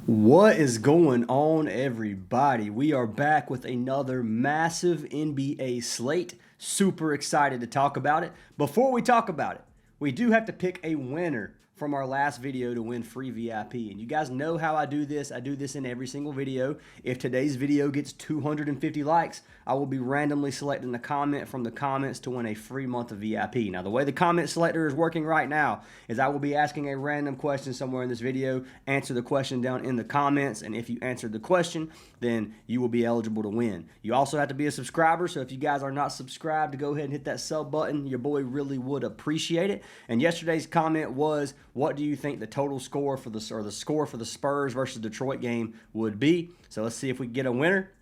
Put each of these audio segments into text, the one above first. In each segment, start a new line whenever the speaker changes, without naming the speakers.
What is going on, everybody? We are back with another massive NBA slate. Super excited to talk about it. Before we talk about it, we do have to pick a winner from our last video to win free VIP. And you guys know how I do this. I do this in every single video. If today's video gets 250 likes, I will be randomly selecting a comment from the comments to win a free month of VIP. Now, the way the comment selector is working right now is I will be asking a random question somewhere in this video, answer the question down in the comments, and if you answered the question, then you will be eligible to win. You also have to be a subscriber, so if you guys are not subscribed, to go ahead and hit that sub button. Your boy really would appreciate it. And yesterday's comment was, what do you think the total score for the score for the Spurs versus Detroit game would be? So let's see if we can get a winner.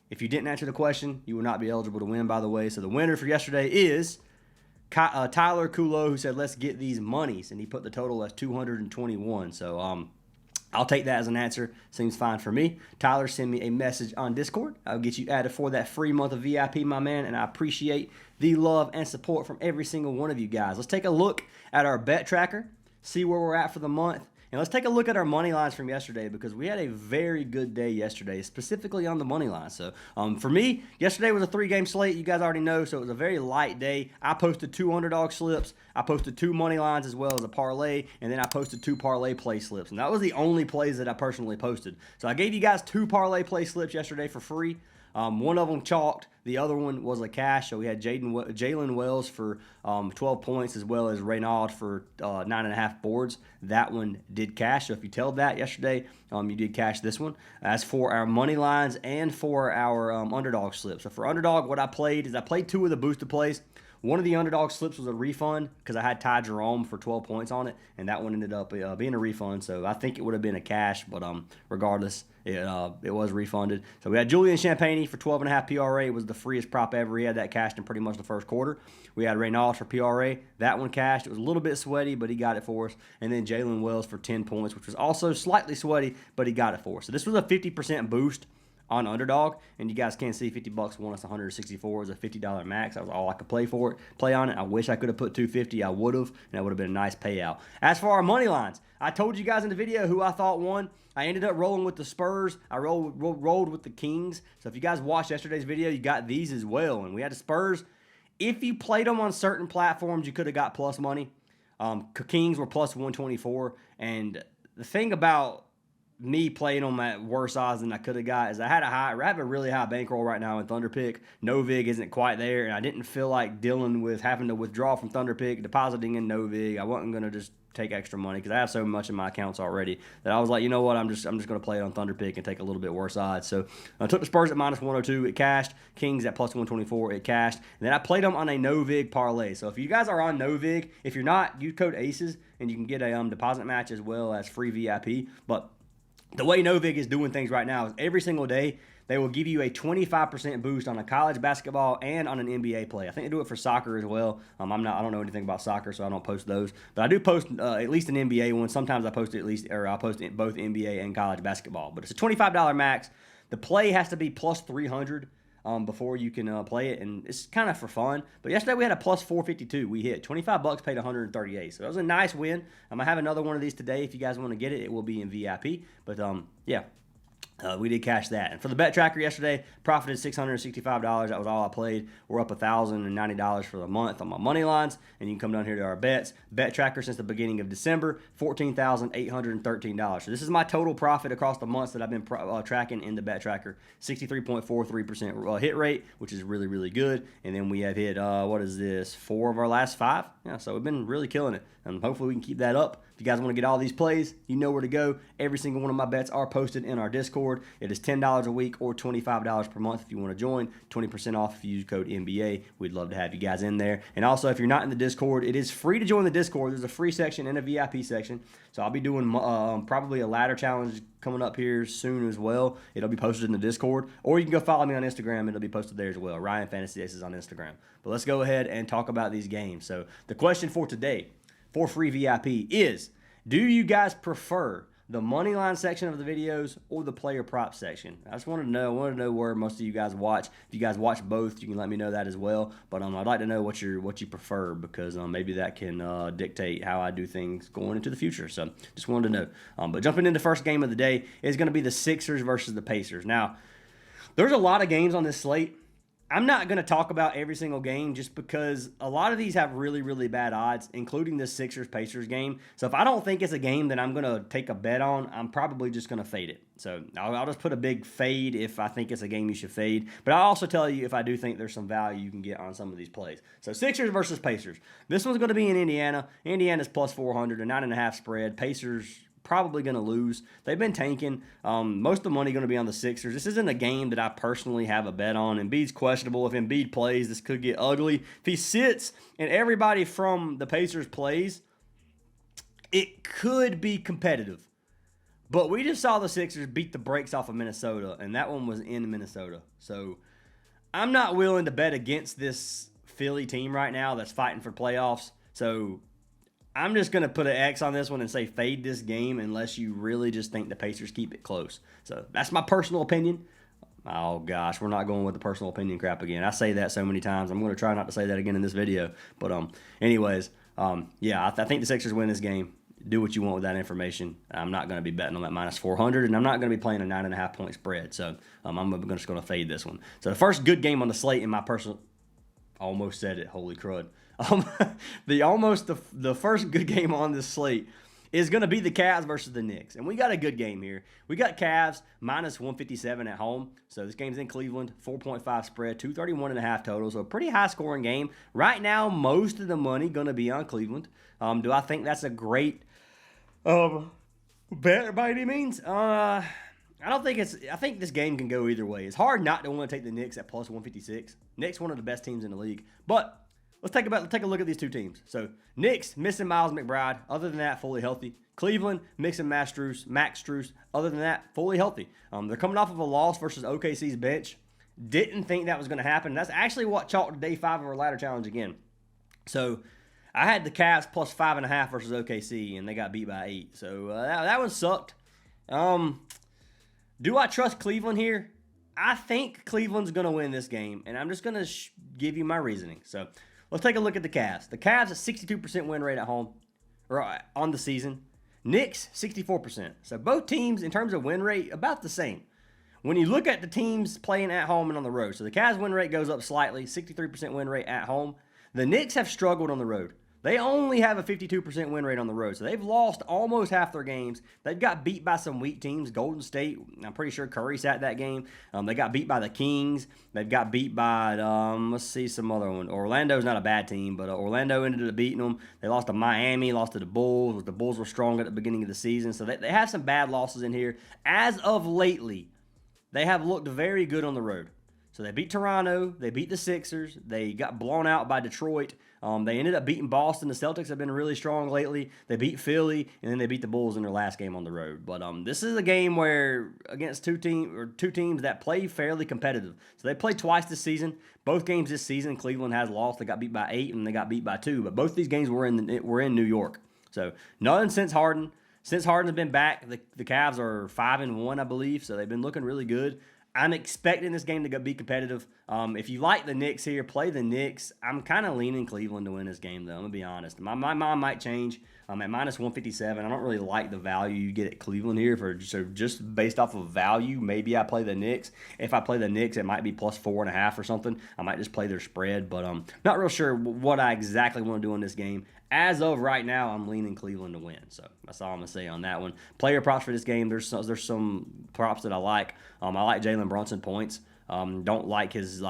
If you didn't answer the question, you will not be eligible to win, by the way. So the winner for yesterday is Tyler Kulo, who said, let's get these monies. And he put the total as 221. So I'll take that as an answer. Seems fine for me. Tyler, send me a message on Discord. I'll get you added for that free month of VIP, my man. And I appreciate the love and support from every single one of you guys. Let's take a look at our bet tracker, see where we're at for the month. And let's take a look at our money lines from yesterday, because we had a very good day yesterday, specifically on the money line. So for me, yesterday was a 3-game slate. You guys already know, so it was a very light day. I posted 2 underdog slips. I posted 2 money lines as well as a parlay, and then I posted 2 parlay play slips. And that was the only plays that I personally posted. So I gave you guys 2 parlay play slips yesterday for free. One of them chalked. The other one was a cash. So we had Jalen Wells for 12 points, as well as Reynald for 9.5 boards. That one did cash. So if you tailed that yesterday, you did cash this one. As for our money lines and for our underdog slips. So for underdog, what I played is I played 2 of the boosted plays. One of the underdog slips was a refund because I had Ty Jerome for 12 points on it, and that one ended up being a refund. So I think it would have been a cash, but regardless, it was refunded. So we had Julian Champagnie for 12.5 PRA. It was the freest prop ever. He had that cashed in pretty much the first quarter. We had Reynolds for PRA. That one cashed. It was a little bit sweaty, but he got it for us. And then Jalen Wells for 10 points, which was also slightly sweaty, but he got it for us. So this was a 50% boost on underdog, and you guys can't see $50 won us 164. It was a $50 max. That was all I could play on it. I wish I could have put 250. I would have, and that would have been a nice payout. As for our money lines, I told you guys in the video who I thought won. I ended up rolling with the Spurs. I rolled with the Kings. So if you guys watched yesterday's video, you got these as well. And we had the Spurs. If you played them on certain platforms, you could have got plus money. Kings were plus 124. And the thing about me playing them at worse odds than I could have got is I have a really high bankroll right now in Thunder Pick. Novig isn't quite there, and I didn't feel like dealing with having to withdraw from Thunder Pick, depositing in Novig. I wasn't going to just take extra money because I have so much in my accounts already that I was like, you know what, I'm just going to play it on Thunder Pick and take a little bit worse odds. So I took the Spurs at minus 102, it cashed. Kings at plus 124, it cashed. And then I played them on a Novig parlay. So if you guys are on Novig, if you're not, use code ACES and you can get a deposit match as well as free VIP. But the way Novig is doing things right now is every single day they will give you a 25% boost on a college basketball and on an NBA play. I think they do it for soccer as well. I don't know anything about soccer, so I don't post those. But I do post at least an NBA one. Sometimes I'll post both NBA and college basketball. But it's a $25 max. The play has to be plus 300 before you can play it, and it's kind of for fun. But yesterday we had a plus 452. We hit $25, paid 138. So that was a nice win. I'm gonna have another one of these today. If you guys want to get it, it will be in VIP. But yeah. We did cash that. And for the bet tracker yesterday, profited $665. That was all I played. We're up $1,090 for the month on my money lines. And you can come down here to our bets. Bet tracker since the beginning of December, $14,813. So this is my total profit across the months that I've been tracking in the bet tracker. 63.43% hit rate, which is really, really good. And then we have hit, 4 of our last 5? Yeah, so we've been really killing it. And hopefully we can keep that up. If you guys want to get all these plays, you know where to go. Every single one of my bets are posted in our Discord. It is $10 a week or $25 per month if you want to join. 20% off if you use code NBA. We'd love to have you guys in there. And also, if you're not in the Discord, it is free to join the Discord. There's a free section and a VIP section. So I'll be doing probably a ladder challenge coming up here soon as well. It'll be posted in the Discord. Or you can go follow me on Instagram. It'll be posted there as well. Ryan Fantasy Aces on Instagram. But let's go ahead and talk about these games. So the question for today, for free VIP, is do you guys prefer the money line section of the videos or the player prop section? I just wanted to know. I wanted to know where most of you guys watch. If you guys watch both, you can let me know that as well. But I'd like to know what you prefer, because maybe that can dictate how I do things going into the future. So just wanted to know. But jumping into the first game of the day is going to be the Sixers versus the Pacers. Now, there's a lot of games on this slate. I'm not going to talk about every single game just because a lot of these have really, really bad odds, including this Sixers-Pacers game. So if I don't think it's a game that I'm going to take a bet on, I'm probably just going to fade it. So I'll just put a big fade if I think it's a game you should fade. But I'll also tell you if I do think there's some value you can get on some of these plays. So Sixers versus Pacers. This one's going to be in Indiana. Indiana's plus 400, a 9.5 spread. Pacers probably going to lose. They've been tanking. Most of the money going to be on the Sixers. This isn't a game that I personally have a bet on. Embiid's questionable. If Embiid plays, this could get ugly. If he sits and everybody from the Pacers plays, it could be competitive. But we just saw the Sixers beat the brakes off of Minnesota, and that one was in Minnesota. So I'm not willing to bet against this Philly team right now that's fighting for playoffs. So I'm just going to put an X on this one and say fade this game unless you really just think the Pacers keep it close. So that's my personal opinion. Oh, gosh, we're not going with the personal opinion crap again. I say that so many times. I'm going to try not to say that again in this video. But anyways, yeah, I think the Sixers win this game. Do what you want with that information. I'm not going to be betting on that minus 400, and I'm not going to be playing a 9.5 point spread. So I'm just going to fade this one. So the first good game on the slate in my personal... Almost said it. Holy crud. The first good game on this slate is going to be the Cavs versus the Knicks. And we got a good game here. We got Cavs minus 157 at home. So this game's in Cleveland, 4.5 spread, 231.5 total. So a pretty high scoring game. Right now, most of the money going to be on Cleveland. Do I think that's a great bet by any means? I think this game can go either way. It's hard not to want to take the Knicks at plus 156. Knicks, one of the best teams in the league. But let's take a look at these two teams. So Knicks missing Miles McBride. Other than that, fully healthy. Cleveland mixing Max Strus. Other than that, fully healthy. They're coming off of a loss versus OKC's bench. Didn't think that was going to happen. That's actually what chalked day 5 of our ladder challenge again. So I had the Cavs plus 5.5 versus OKC, and they got beat by 8. So that one sucked. Do I trust Cleveland here? I think Cleveland's going to win this game, and I'm just going to give you my reasoning. So let's take a look at the Cavs. The Cavs, a 62% win rate at home, or on the season. Knicks, 64%. So both teams, in terms of win rate, about the same. When you look at the teams playing at home and on the road, so the Cavs win rate goes up slightly, 63% win rate at home. The Knicks have struggled on the road. They only have a 52% win rate on the road, so they've lost almost half their games. They've got beat by some weak teams. Golden State, I'm pretty sure Curry sat that game. They got beat by the Kings. They've got beat by, let's see some other one. Orlando's not a bad team, but Orlando ended up beating them. They lost to Miami, lost to the Bulls. The Bulls were strong at the beginning of the season, so they have some bad losses in here. As of lately, they have looked very good on the road. So they beat Toronto, they beat the Sixers, they got blown out by Detroit. They ended up beating Boston. The Celtics have been really strong lately. They beat Philly, and then they beat the Bulls in their last game on the road. But this is a game where against two teams that play fairly competitive. So they played twice this season. Both games this season, Cleveland has lost. They got beat by 8, and they got beat by 2. But both these games were in New York. So nothing since Harden. Since Harden's been back, the Cavs are 5-1, I believe. So they've been looking really good. I'm expecting this game to be competitive. If you like the Knicks here, play the Knicks. I'm kind of leaning Cleveland to win this game, though. I'm going to be honest. My mind might change. At minus 157, I don't really like the value you get at Cleveland here. So just based off of value, maybe I play the Knicks. If I play the Knicks, it might be plus 4.5 or something. I might just play their spread, but not real sure what I exactly want to do in this game. As of right now, I'm leaning Cleveland to win. So that's all I'm going to say on that one. Player props for this game, there's some props that I like. I like Jalen Brunson points. Don't like his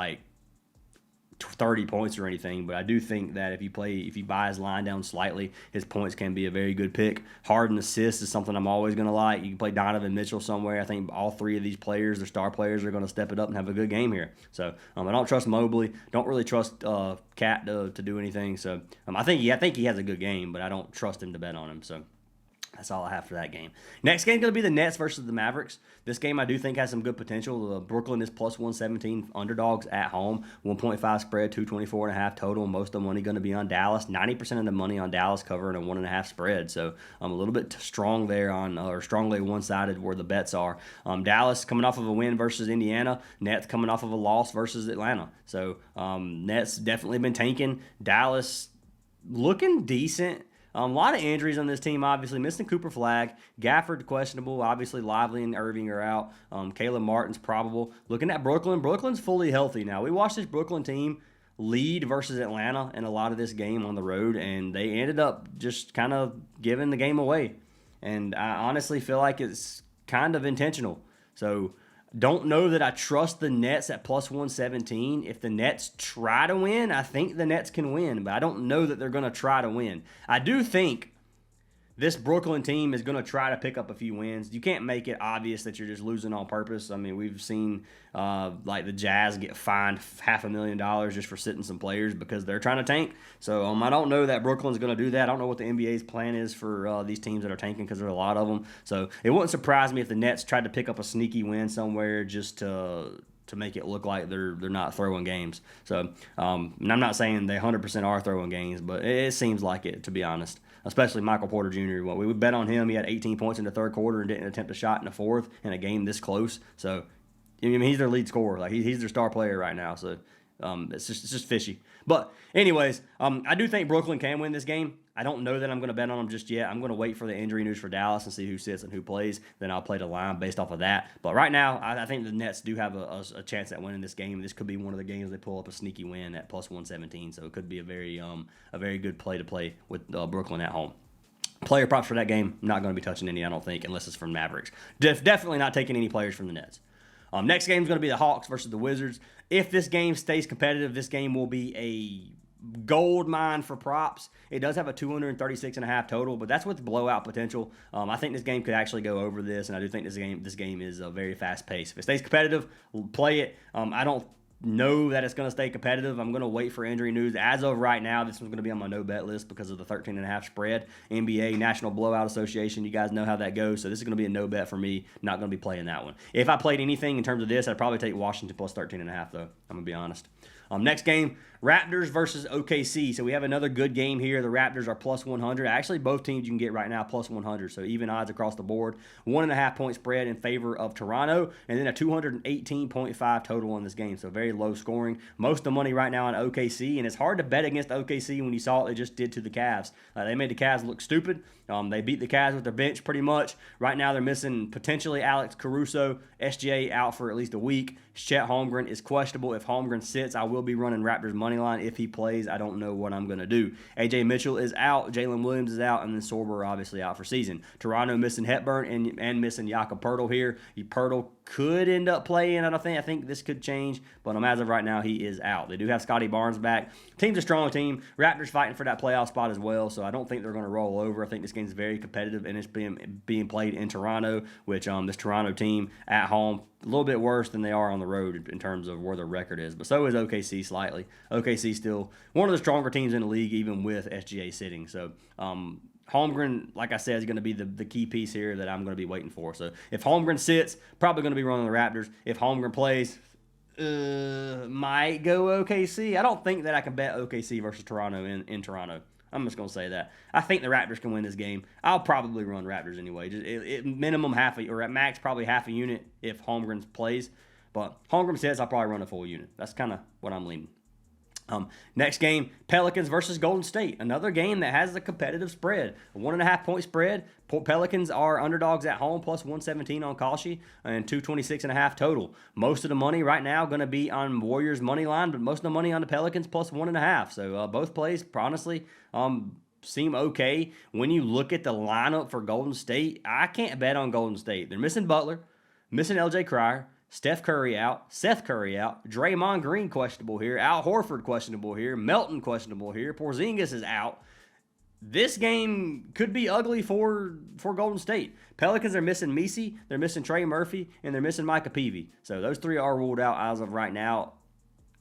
30 points or anything, but I do think that if you buy his line down slightly, his points can be a very good pick. Harden assists is something I'm always going to like. You can play Donovan Mitchell somewhere. I think all three of these players, their star players, are going to step it up and have a good game here. So I don't trust Mobley. Don't really trust Cat to do anything. So I think he has a good game, but I don't trust him to bet on him. So That's all I have for that game. Next game is going to be the Nets versus the Mavericks. This game I do think has some good potential. Brooklyn is plus 117 underdogs at home. 1.5 spread, 224.5 total. Most of the money going to be on Dallas. 90% of the money on Dallas covering a 1.5 spread. So I'm a little bit strong there or strongly one-sided where the bets are. Dallas coming off of a win versus Indiana. Nets coming off of a loss versus Atlanta. So Nets definitely been tanking. Dallas looking decent. A lot of injuries on this team, obviously. Missing Cooper Flagg. Gafford questionable. Obviously, Lively and Irving are out. Caleb Martin's probable. Looking at Brooklyn. Brooklyn's fully healthy now. We watched this Brooklyn team lead versus Atlanta in a lot of this game on the road, and they ended up just kind of giving the game away. And I honestly feel like it's kind of intentional. So don't know that I trust the Nets at plus 117. If the Nets try to win, I think the Nets can win, but I don't know that they're going to try to win. I do think this Brooklyn team is going to try to pick up a few wins. You can't make it obvious that you're just losing on purpose. I mean, we've seen like the Jazz get fined $500,000 just for sitting some players because they're trying to tank. So I don't know that Brooklyn's going to do that. I don't know what the NBA's plan is for these teams that are tanking because there's a lot of them. So it wouldn't surprise me if the Nets tried to pick up a sneaky win somewhere just to make it look like they're not throwing games. So and I'm not saying they 100% are throwing games, but it seems like it, to be honest. Especially Michael Porter Jr. We would bet on him. He had 18 points in the third quarter and didn't attempt a shot in the fourth in a game this close. So, I mean, he's their lead scorer. Like he's their star player right now. So, it's just fishy. But anyways, I do think Brooklyn can win this game. I don't know that I'm going to bet on them just yet. I'm going to wait for the injury news for Dallas and see who sits and who plays. Then I'll play the line based off of that. But right now, I think the Nets do have a chance at winning this game. This could be one of the games they pull up a sneaky win at plus 117. So it could be a very good play to play with Brooklyn at home. Player props for that game, not going to be touching any, I don't think, unless it's from Mavericks. Definitely not taking any players from the Nets. Next game is going to be the Hawks versus the Wizards. If this game stays competitive, this game will be a gold mine for props. It does have a 236.5 total, but that's with blowout potential. I think this game could actually go over this, and I do think this game is a very fast pace. If it stays competitive, play it. I don't know that it's going to stay competitive. I'm going to wait for injury news. As of right now, this one's going to be on my no bet list because of the 13.5 spread. NBA National Blowout Association, you guys know how that goes. So this is going to be a no bet for me. Not going to be playing that one. If I played anything in terms of this, I'd probably take Washington plus 13.5 though. I'm going to be honest. Next game, Raptors versus OKC. So we have another good game here. The Raptors are plus 100. Actually, both teams you can get right now plus 100. So even odds across the board. 1.5 point spread in favor of Toronto. And then a 218.5 total in this game. So very low scoring. Most of the money right now on OKC. And it's hard to bet against OKC when you saw what they just did to the Cavs. They made the Cavs look stupid. They beat the Cavs with their bench pretty much. Right now they're missing potentially Alex Caruso. SGA out for at least a week. Chet Holmgren is questionable. If Holmgren sits, I will be running Raptors money line. If he plays, I don't know what I'm going to do. AJ Mitchell is out. Jalen Williams is out. And then Sorber obviously out for season. Toronto missing Hepburn and missing Jakob Poeltl here. Poeltl could end up playing. I think this could change. But as of right now, he is out. They do have Scotty Barnes back. Team's a strong team. Raptors fighting for that playoff spot as well. So I don't think they're going to roll over. I think this game's very competitive. And it's being played in Toronto, which this Toronto team at home, a little bit worse than they are on the road in terms of where their record is. But so is OKC slightly. OKC still one of the stronger teams in the league, even with SGA sitting. So Holmgren, like I said, is going to be the key piece here that I'm going to be waiting for. So if Holmgren sits, probably going to be running the Raptors. If Holmgren plays, might go OKC. I don't think that I can bet OKC versus Toronto in Toronto. I'm just going to say that. I think the Raptors can win this game. I'll probably run Raptors anyway. Just minimum or at max probably half a unit if Holmgren plays. But Holmgren says I'll probably run a full unit. That's kind of what I'm leaning. Next game, Pelicans versus Golden State. Another game that has a competitive spread. A 1.5 point spread. Pelicans are underdogs at home, plus 117 on Kalshi, and 226.5 total. Most of the money right now going to be on Warriors money line, but most of the money on the Pelicans plus 1.5. So both plays, honestly, seem okay. When you look at the lineup for Golden State, I can't bet on Golden State. They're missing Butler, missing LJ Cryer, Steph Curry out, Seth Curry out, Draymond Green questionable here, Al Horford questionable here, Melton questionable here, Porzingis is out. This game could be ugly for Golden State. Pelicans are missing Messi, they're missing Trey Murphy, and they're missing Micah Peavy. So those three are ruled out as of right now.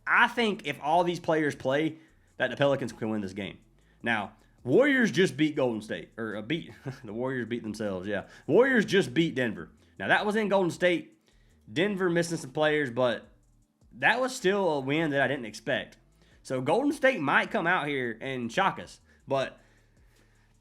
I think if all these players play, that the Pelicans can win this game. Now, Warriors just beat Golden State, or beat the Warriors beat themselves. Yeah, Warriors just beat Denver. Now that was in Golden State. Denver missing some players, but that was still a win that I didn't expect. So Golden State might come out here and shock us, but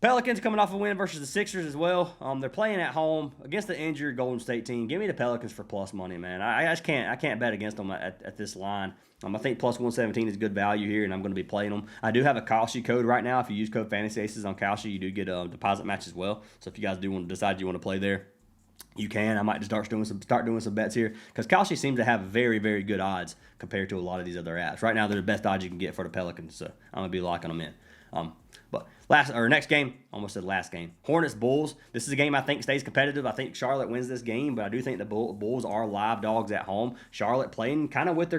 Pelicans coming off a win versus the Sixers as well. They're playing at home against the injured Golden State team. Give me the Pelicans for plus money, man. I just can't bet against them at this line. I think plus 117 is good value here, and I'm going to be playing them. I do have a Kalshi code right now. If you use code Fantasy Aces on Kalshi, you do get a deposit match as well. So if you guys do want to decide you want to play there, you can. I might just start doing some bets here because Kalshi seems to have very, very good odds compared to a lot of these other apps. Right now, they're the best odds you can get for the Pelicans, so I'm going to be locking them in. But next game, almost said last game. Hornets Bulls. This is a game I think stays competitive. I think Charlotte wins this game, but I do think the Bulls are live dogs at home. Charlotte playing kind of with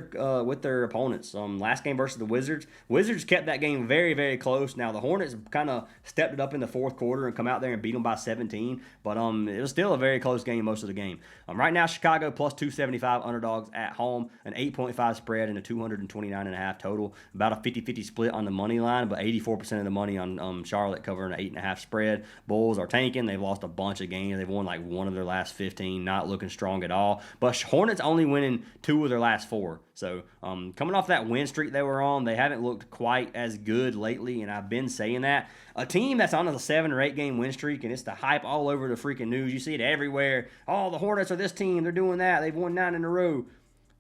their opponents. Last game versus the Wizards. Wizards kept that game very, very close. Now the Hornets kind of stepped it up in the fourth quarter and come out there and beat them by 17. But it was still a very close game most of the game. Right now Chicago plus 275 underdogs at home, an 8.5 spread and a 229.5 total. About a 50-50 split on the money line, but 84% of the money on Charlotte covering an 8.5 spread. Bulls are tanking. They've lost a bunch of games. They've won like one of their last 15, not looking strong at all. But Hornets only winning 2 of their last 4. So coming off that win streak they were on, they haven't looked quite as good lately, and I've been saying that. A team that's on a 7 or 8 game win streak, and it's the hype all over the freaking news. You see it everywhere. Oh, the Hornets are this team. They're doing that. They've won 9 in a row.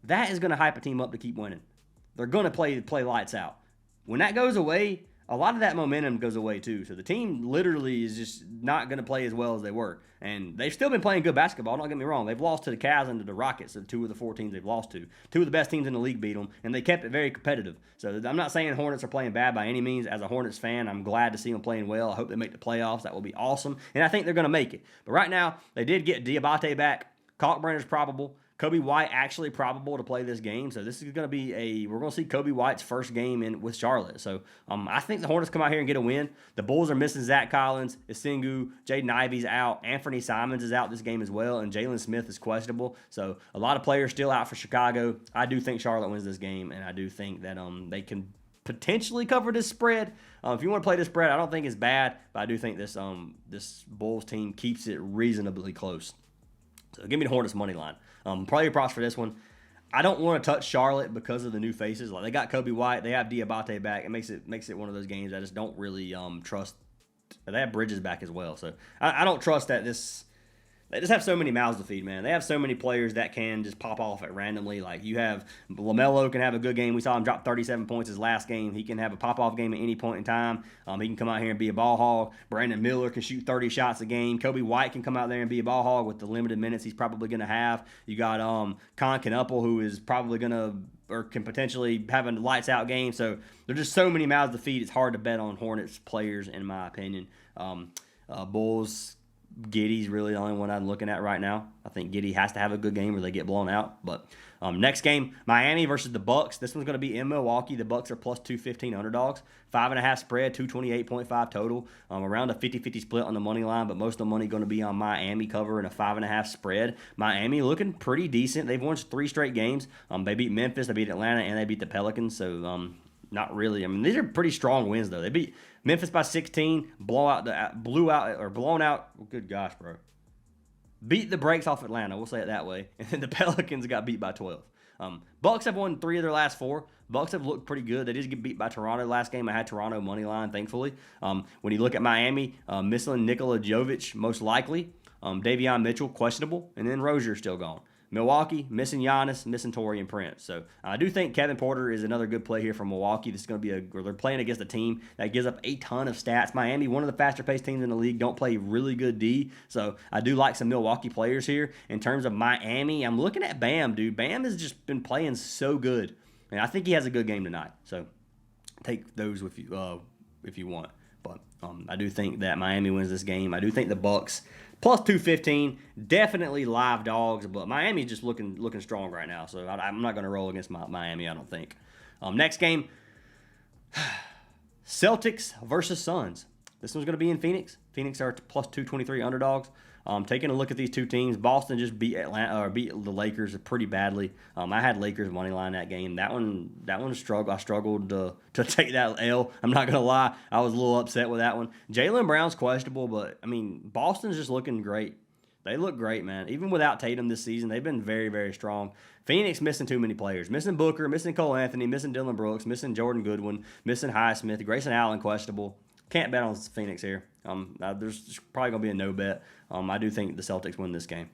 That is going to hype a team up to keep winning. They're going to play lights out. When that goes away, a lot of that momentum goes away too. So the team literally is just not going to play as well as they were. And they've still been playing good basketball, don't get me wrong. They've lost to the Cavs and to the Rockets, so 2 of the 4 teams they've lost to. 2 of the best teams in the league beat them, and they kept it very competitive. So I'm not saying Hornets are playing bad by any means. As a Hornets fan, I'm glad to see them playing well. I hope they make the playoffs. That will be awesome. And I think they're going to make it. But right now, they did get Diabate back. Kalkbrenner's probable. Kobe White actually probable to play this game, so this is going to be we're going to see Kobe White's first game with Charlotte. So I think the Hornets come out here and get a win. The Bulls are missing Zach Collins, Isingu, Jaden Ivey's out, Anthony Simons is out this game as well, and Jalen Smith is questionable. So a lot of players still out for Chicago. I do think Charlotte wins this game, and I do think that they can potentially cover this spread. If you want to play this spread, I don't think it's bad, but I do think this Bulls team keeps it reasonably close. So give me the Hornets money line. Probably your props for this one. I don't want to touch Charlotte because of the new faces. Like they got Kobe White, they have Diabate back. It makes it one of those games I just don't really trust. They have Bridges back as well, so I don't trust that this. They just have so many mouths to feed, man. They have so many players that can just pop off at randomly. Like you have LaMelo can have a good game. We saw him drop 37 points his last game. He can have a pop-off game at any point in time. He can come out here and be a ball hog. Brandon Miller can shoot 30 shots a game. Kobe White can come out there and be a ball hog with the limited minutes he's probably going to have. You got Con Knuppel, who is probably going to or can potentially have a lights-out game. So there's just so many mouths to feed. It's hard to bet on Hornets players, in my opinion. Bulls, Giddey's really the only one I'm looking at right now. I think Giddey has to have a good game or they get blown out. But next game, Miami versus the Bucks. This one's going to be in Milwaukee. The Bucks are plus 215 underdogs. 5.5 spread, 228.5 total. Around a 50-50 split on the money line, but most of the money going to be on Miami covering a 5.5 spread. Miami looking pretty decent. They've won 3 straight games. They beat Memphis, they beat Atlanta, and they beat the Pelicans. So not really. I mean, these are pretty strong wins though. They beat Memphis by 16, blown out. Good gosh, bro. Beat the brakes off Atlanta. We'll say it that way. And then the Pelicans got beat by 12. Bucks have won 3 of their last 4. Bucks have looked pretty good. They did get beat by Toronto last game. I had Toronto money line, thankfully. When you look at Miami, missing Nikola Jovic most likely. Davion Mitchell questionable, and then Rozier still gone. Milwaukee, missing Giannis, missing Taurean Prince. So I do think Kevin Porter is another good play here for Milwaukee. This is going to be they're playing against a team that gives up a ton of stats. Miami, one of the faster-paced teams in the league, don't play really good D. So I do like some Milwaukee players here. In terms of Miami, I'm looking at Bam, dude. Bam has just been playing so good. And I think he has a good game tonight. So take those with you if you want. But I do think that Miami wins this game. I do think the Bucks plus 215, definitely live dogs, but Miami's just looking strong right now, so I'm not going to roll against Miami, I don't think. Next game, Celtics versus Suns. This one's going to be in Phoenix. Phoenix are plus 223 underdogs. Taking a look at these two teams, Boston just beat Atlanta or beat the Lakers pretty badly. I had Lakers money line that game. That one struggled. I struggled to take that L. I'm not gonna lie. I was a little upset with that one. Jaylen Brown's questionable, but I mean Boston's just looking great. They look great, man. Even without Tatum this season, they've been very, very strong. Phoenix missing too many players. Missing Booker, missing Cole Anthony, missing Dylan Brooks, missing Jordan Goodwin, missing Highsmith, Grayson Allen questionable. Can't bet on Phoenix here. There's probably going to be a no bet. I do think the Celtics win this game.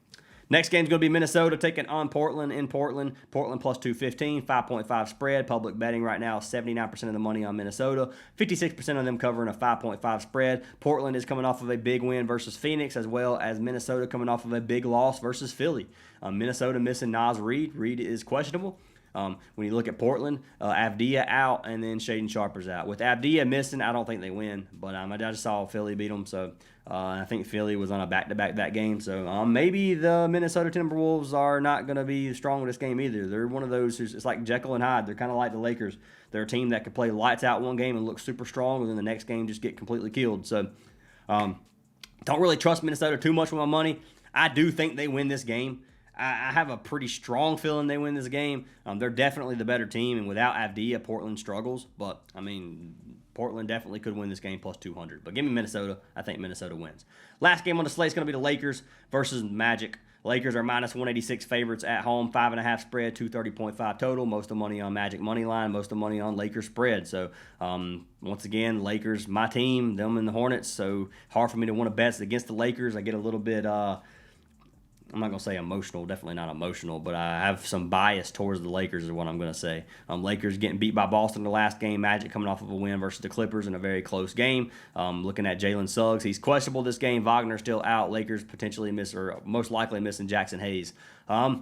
Next game is going to be Minnesota taking on Portland in Portland. Portland plus 215, 5.5 spread. Public betting right now, 79% of the money on Minnesota. 56% of them covering a 5.5 spread. Portland is coming off of a big win versus Phoenix, as well as Minnesota coming off of a big loss versus Philly. Minnesota missing Naz Reid. Reid is questionable. When you look at Portland, Avdia out, and then Shaedon Sharper's out. With Avdia missing, I don't think they win. But I just saw Philly beat them, so I think Philly was on a back-to-back that game. So maybe the Minnesota Timberwolves are not going to be strong in this game either. They're one of those who's it's like Jekyll and Hyde. They're kind of like the Lakers. They're a team that could play lights out one game and look super strong, and then the next game just get completely killed. So don't really trust Minnesota too much with my money. I do think they win this game. I have a pretty strong feeling they win this game. They're definitely the better team, and without Avdia, Portland struggles. But, I mean, Portland definitely could win this game plus 200. But give me Minnesota. I think Minnesota wins. Last game on the slate is going to be the Lakers versus Magic. Lakers are minus 186 favorites at home, 5.5 spread, 230.5 total. Most of the money on Magic money line, most of the money on Lakers spread. So, once again, Lakers, my team, them and the Hornets. So, hard for me to want to bet against the Lakers. I get a little bit... I'm not going to say emotional, definitely not emotional, but I have some bias towards the Lakers is what I'm going to say. Lakers getting beat by Boston the last game, Magic coming off of a win versus the Clippers in a very close game. Looking at Jalen Suggs, he's questionable this game. Wagner still out. Lakers potentially most likely missing Jackson Hayes. I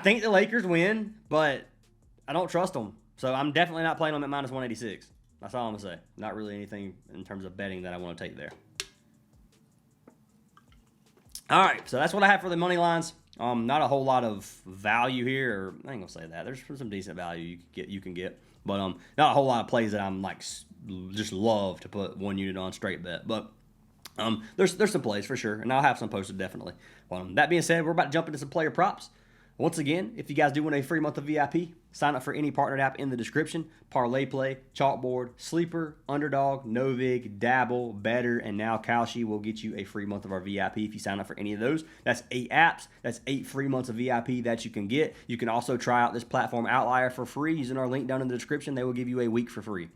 think the Lakers win, but I don't trust them. So I'm definitely not playing them at minus 186. That's all I'm going to say. Not really anything in terms of betting that I want to take there. All right, so that's what I have for the money lines. Not a whole lot of value here, or I ain't gonna say that. There's some decent value you can get, but not a whole lot of plays that I'm like just love to put one unit on straight bet. But there's some plays for sure, and I'll have some posted definitely. That being said, we're about to jump into some player props. Once again, if you guys do want a free month of VIP, sign up for any partnered app in the description. Parlay Play, Chalkboard, Sleeper, Underdog, Novig, Dabble, Better, and now Kalshi will get you a free month of our VIP if you sign up for any of those. That's 8 apps. That's 8 free months of VIP that you can get. You can also try out this platform Outlier for free using our link down in the description. They will give you a week for free.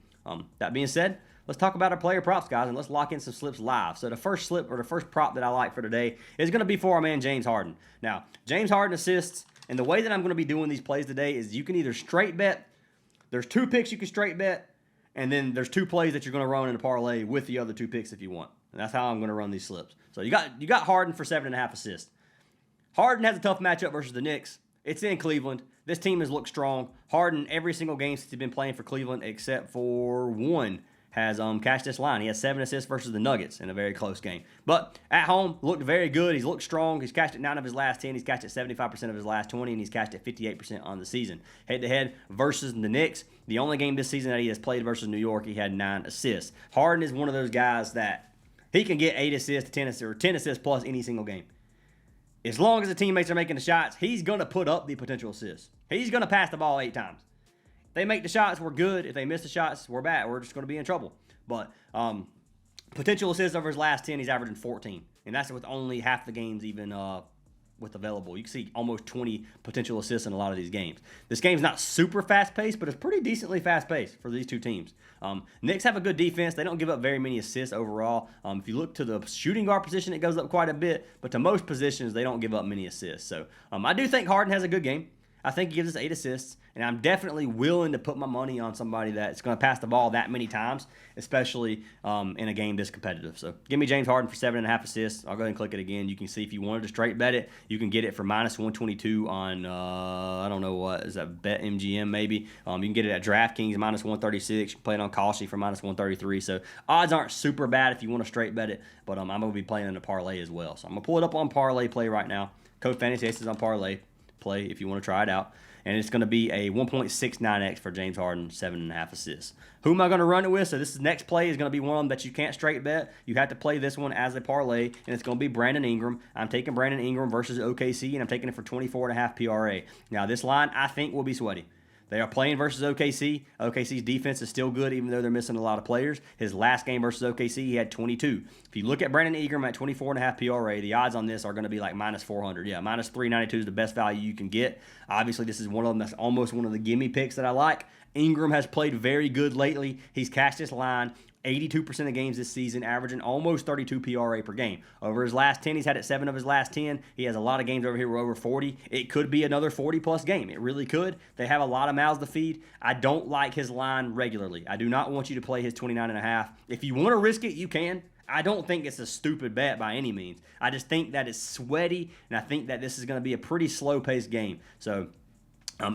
That being said, let's talk about our player props, guys, and let's lock in some slips live. So the first slip or the first prop that I like for today is going to be for our man James Harden. Now, James Harden assists. And the way that I'm going to be doing these plays today is you can either straight bet. There's 2 picks you can straight bet. And then there's 2 plays that you're going to run in a parlay with the other 2 picks if you want. And that's how I'm going to run these slips. So you got Harden for 7.5 assists. Harden has a tough matchup versus the Knicks. It's in Cleveland. This team has looked strong. Harden, every single game since he's been playing for Cleveland except for one, has cashed this line. He has 7 assists versus the Nuggets in a very close game. But at home, looked very good. He's looked strong. He's cashed it 9 of his last 10. He's cashed it 75% of his last 20, and he's cashed it 58% on the season. Head-to-head versus the Knicks, the only game this season that he has played versus New York, he had 9 assists. Harden is one of those guys that he can get 8 assists to 10 assists, or 10 assists plus any single game. As long as the teammates are making the shots, he's going to put up the potential assists. He's going to pass the ball 8 times. If they make the shots, we're good. If they miss the shots, we're bad. We're just going to be in trouble. But potential assists over his last 10, he's averaging 14. And that's with only half the games even with available. You can see almost 20 potential assists in a lot of these games. This game's not super fast-paced, but it's pretty decently fast-paced for these 2 teams. Knicks have a good defense. They don't give up very many assists overall. If you look to the shooting guard position, it goes up quite a bit. But to most positions, they don't give up many assists. So I do think Harden has a good game. I think he gives us 8 assists, and I'm definitely willing to put my money on somebody that's going to pass the ball that many times, especially in a game this competitive. So give me James Harden for 7.5 assists. I'll go ahead and click it again. You can see if you wanted to straight bet it, you can get it for minus 122 on, I don't know what, is that BetMGM maybe? You can get it at DraftKings, minus 136. You can play it on Kalshi for minus 133. So odds aren't super bad if you want to straight bet it, but I'm going to be playing in a parlay as well. So I'm going to pull it up on Parlay Play right now. Code Fantasy Aces on Parlay. play if you want to try it out. And it's going to be a 1.69x for James Harden, 7.5 assists. Who am I going to run it with? So this next play is going to be one of them that you can't straight bet. You have to play this one as a parlay, and it's going to be Brandon Ingram. I'm taking Brandon Ingram versus OKC, and I'm taking it for 24.5 PRA. Now, this line, I think, will be sweaty. They are playing versus OKC. OKC's defense is still good, even though they're missing a lot of players. His last game versus OKC, he had 22. If you look at Brandon Ingram at 24.5 PRA, the odds on this are going to be like minus 400. Yeah, minus 392 is the best value you can get. Obviously, this is one of them that's almost one of the gimme picks that I like. Ingram has played very good lately. He's cashed this line 82% of games this season, averaging almost 32 PRA per game. Over his last 10, he's had it 7 of his last 10. He has a lot of games over here where over 40. It could be another 40-plus game. It really could. They have a lot of mouths to feed. I don't like his line regularly. I do not want you to play his 29.5. If you want to risk it, you can. I don't think it's a stupid bet by any means. I just think that it's sweaty, and I think that this is going to be a pretty slow-paced game. So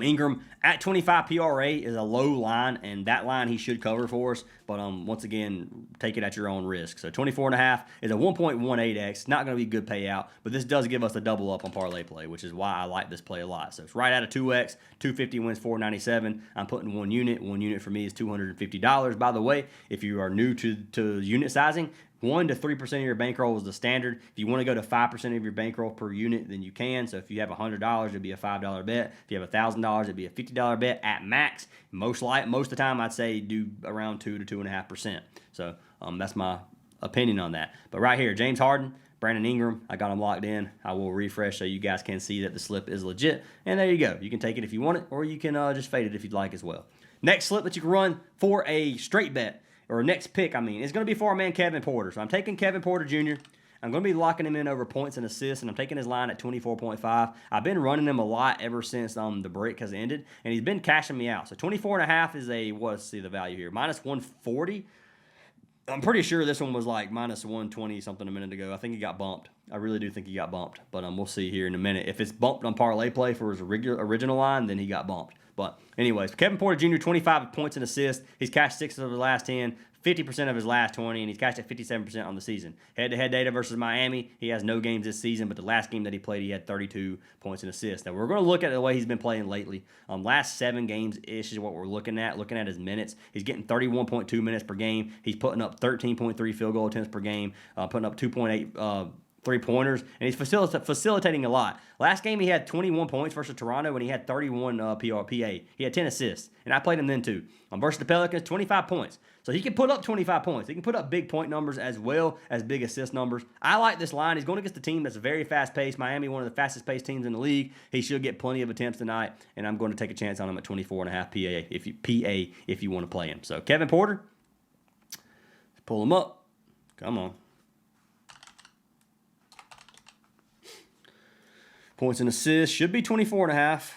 Ingram at 25 PRA is a low line, and that line he should cover for us. But once again, take it at your own risk. So 24.5 is a 1.18x. Not going to be a good payout, but this does give us a double up on parlay play, which is why I like this play a lot. So it's right at a 2x. 250 wins 497. I'm putting one unit. One unit for me is $250. By the way, if you are new to unit sizing, 1 to 3% of your bankroll is the standard. If you want to go to 5% of your bankroll per unit, then you can. So if you have $100, it'd be a $5 bet. If you have $1,000, it'd be a $50 bet at max. Most of the time, I'd say do around 2 to 2.5%. So that's my opinion on that. But right here, James Harden, Brandon Ingram, I got them locked in. I will refresh so you guys can see that the slip is legit. And there you go. You can take it if you want it, or you can just fade it if you'd like as well. Next slip that you can run for a straight bet, or next pick, is going to be for our man Kevin Porter. So I'm taking Kevin Porter Jr. I'm going to be locking him in over points and assists, and I'm taking his line at 24.5. I've been running him a lot ever since the break has ended, and he's been cashing me out. So 24.5 is let's see the value here, minus 140. I'm pretty sure this one was like minus 120 something a minute ago. I think he got bumped. I really do think he got bumped, but we'll see here in a minute. If it's bumped on parlay play for his original line, then he got bumped. But anyways, Kevin Porter Jr., 25 points and assists. He's cashed 6 of the last 10, 50% of his last 20, and he's cashed at 57% on the season. Head-to-head data versus Miami, he has no games this season, but the last game that he played, he had 32 points and assists. Now, we're going to look at the way he's been playing lately. Last 7 games-ish is what we're looking at his minutes. He's getting 31.2 minutes per game. He's putting up 13.3 field goal attempts per game, putting up 2.8 three-pointers, and he's facilitating a lot. Last game, he had 21 points versus Toronto, and he had 31 PA. He had 10 assists, and I played him then too. Versus the Pelicans, 25 points. So he can put up 25 points. He can put up big point numbers as well as big assist numbers. I like this line. He's going against a team that's very fast-paced. Miami, one of the fastest-paced teams in the league. He should get plenty of attempts tonight, and I'm going to take a chance on him at 24.5 if you want to play him. So Kevin Porter, let's pull him up. Come on. Points and assists should be 24.5.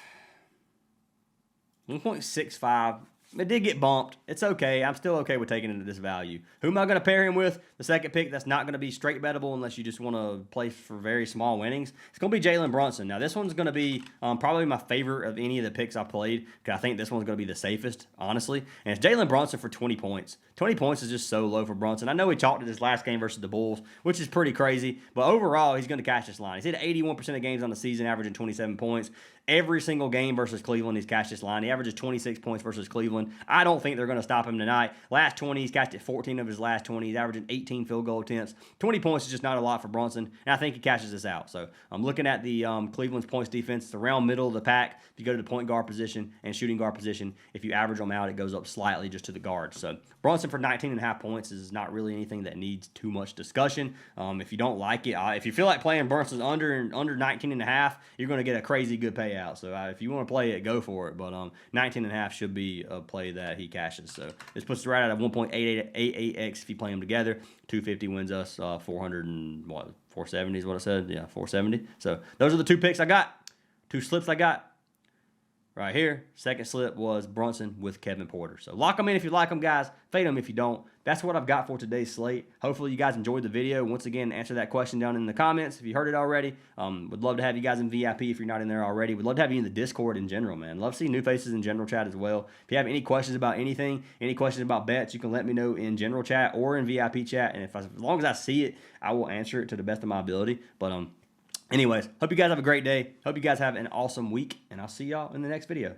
1.65. It did get bumped. It's okay. I'm still okay with taking it at this value. Who am I going to pair him with? The second pick that's not going to be straight bettable unless you just want to play for very small winnings. It's going to be Jalen Brunson. Now, this one's going to be probably my favorite of any of the picks I played because I think this one's going to be the safest, honestly. And it's Jalen Brunson for 20 points. 20 points is just so low for Brunson. I know he chalked it his last game versus the Bulls, which is pretty crazy. But overall, he's going to cash this line. He's hit 81% of games on the season, averaging 27 points. Every single game versus Cleveland, he's cashed this line. He averages 26 points versus Cleveland. I don't think they're going to stop him tonight. Last 20, he's cashed it 14 of his last 20. He's averaging 18 field goal attempts. 20 points is just not a lot for Brunson, and I think he cashes this out. So I'm looking at the Cleveland's points defense. It's around middle of the pack. If you go to the point guard position and shooting guard position, if you average them out, it goes up slightly just to the guards. So Brunson for 19.5 points is not really anything that needs too much discussion. If you don't like it, if you feel like playing Brunson's under 19.5, you're going to get a crazy good payout. So if you want to play it, go for it. But 19.5 should be a play that he cashes. So this puts it right at a 1.88x if you play them together. 250 wins us 470 is what I said. Yeah, 470. So those are the 2 picks I got. 2 slips I got. Right here, second slip was Brunson with Kevin Porter. So lock them in if you like them, guys. Fade them if you don't. That's what I've got for today's slate. Hopefully you guys enjoyed the video. Once again, answer that question down in the comments if you heard it already. Would love to have you guys in VIP if you're not in there already. Would love to have you in the Discord in general, man. Love to see new faces in general chat as well. If you have any questions about anything, any questions about bets, you can let me know in general chat or in VIP chat. And as long as I see it, I will answer it to the best of my ability. But Anyways, hope you guys have a great day. Hope you guys have an awesome week, and I'll see y'all in the next video.